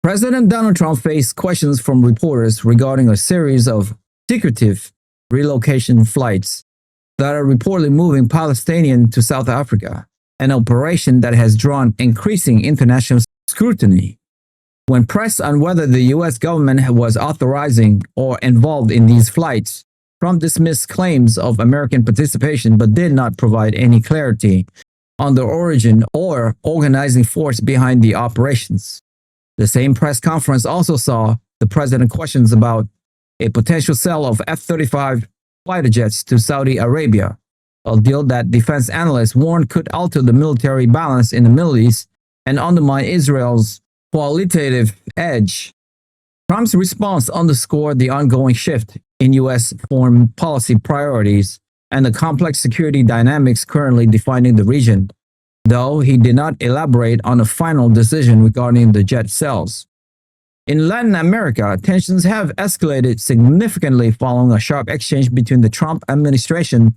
President Donald Trump faced questions from reporters regarding a series of secretive relocation flights that are reportedly moving Palestinians to South Africa, an operation that has drawn increasing international scrutiny. When pressed on whether the U.S. government was authorizing or involved in these flights, Trump dismissed claims of American participation but did not provide any clarity on the origin or organizing force behind the operations. The same press conference also saw the president questions about a potential sale of F-35 fighter jets to Saudi Arabia, a deal that defense analysts warned could alter the military balance in the Middle East and undermine Israel's qualitative edge. Trump's response underscored the ongoing shift in U.S. foreign policy priorities and the complex security dynamics currently defining the region, though he did not elaborate on a final decision regarding the jet sales. In Latin America, tensions have escalated significantly following a sharp exchange between the Trump administration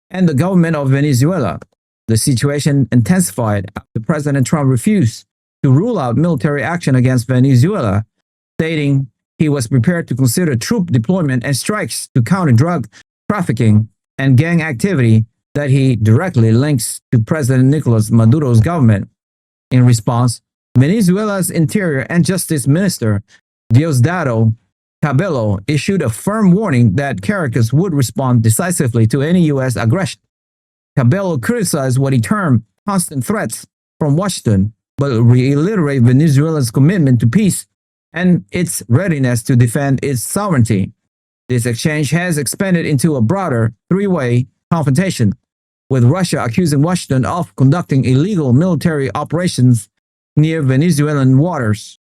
and the government of Venezuela. The situation intensified after President Trump refused to rule out military action against Venezuela, stating he was prepared to consider troop deployment and strikes to counter drug trafficking and gang activity that he directly links to President Nicolas Maduro's government. In response, Venezuela's Interior and Justice Minister, Diosdado Cabello, issued a firm warning that Caracas would respond decisively to any U.S. aggression. Cabello criticized what he termed constant threats from Washington, but reiterated Venezuela's commitment to peace and its readiness to defend its sovereignty. This exchange has expanded into a broader three-way confrontation, with Russia accusing Washington of conducting illegal military operations near Venezuelan waters.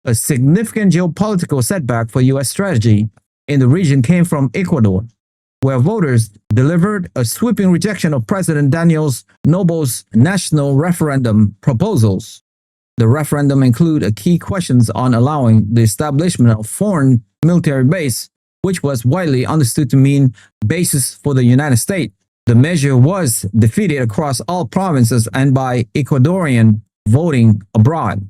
A significant geopolitical setback for U.S. strategy in the region came from Ecuador, where voters delivered a sweeping rejection of President Daniel Noboa's national referendum proposals. The referendum included key questions on allowing the establishment of foreign military base, which was widely understood to mean bases for the United States. The measure was defeated across all provinces and by Ecuadorian voting abroad.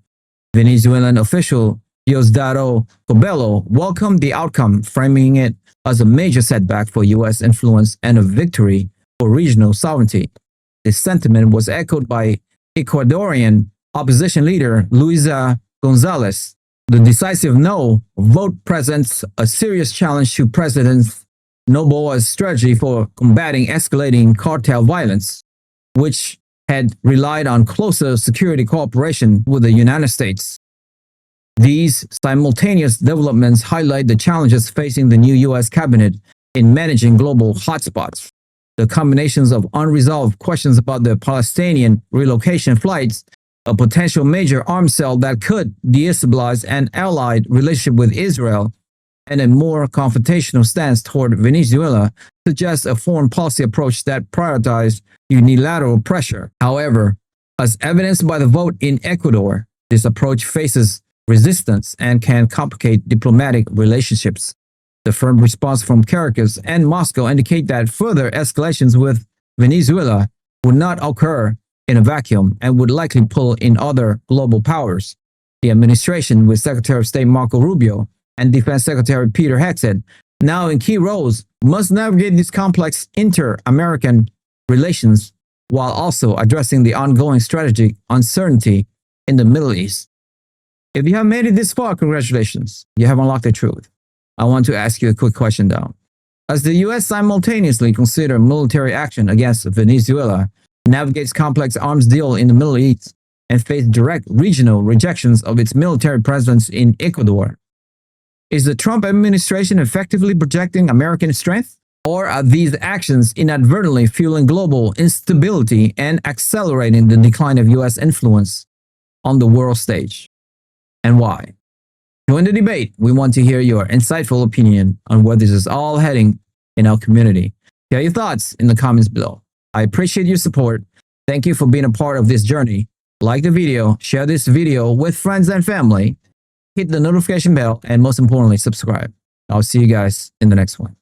Venezuelan official Diosdado Cabello welcomed the outcome, framing it as a major setback for U.S. influence and a victory for regional sovereignty. This sentiment was echoed by Ecuadorian opposition leader Luisa Gonzalez. The decisive no vote presents a serious challenge to President Noboa's strategy for combating escalating cartel violence, which had relied on closer security cooperation with the United States. These simultaneous developments highlight the challenges facing the new U.S. cabinet in managing global hotspots. The combinations of unresolved questions about the Palestinian relocation flights, a potential major arms sale that could destabilize an allied relationship with Israel, and a more confrontational stance toward Venezuela suggests a foreign policy approach that prioritizes unilateral pressure. However, as evidenced by the vote in Ecuador, this approach faces resistance and can complicate diplomatic relationships. The firm response from Caracas and Moscow indicate that further escalations with Venezuela would not occur in a vacuum and would likely pull in other global powers. The administration, with Secretary of State Marco Rubio and Defense Secretary Peter Hegseth now in key roles, must navigate these complex inter-American relations while also addressing the ongoing strategic uncertainty in the Middle East. If you have made it this far, congratulations, you have unlocked the truth. I want to ask you a quick question though. As the U.S. simultaneously considers military action against Venezuela, navigates complex arms deal in the Middle East, and faces direct regional rejections of its military presence in Ecuador, is the Trump administration effectively projecting American strength? Or are these actions inadvertently fueling global instability and accelerating the decline of U.S. influence on the world stage? And why? Join the debate. We want to hear your insightful opinion on where this is all heading in our community. Share your thoughts in the comments below. I appreciate your support. Thank you for being a part of this journey. Like the video, share this video with friends and family, hit the notification bell, and most importantly, subscribe. I'll see you guys in the next one.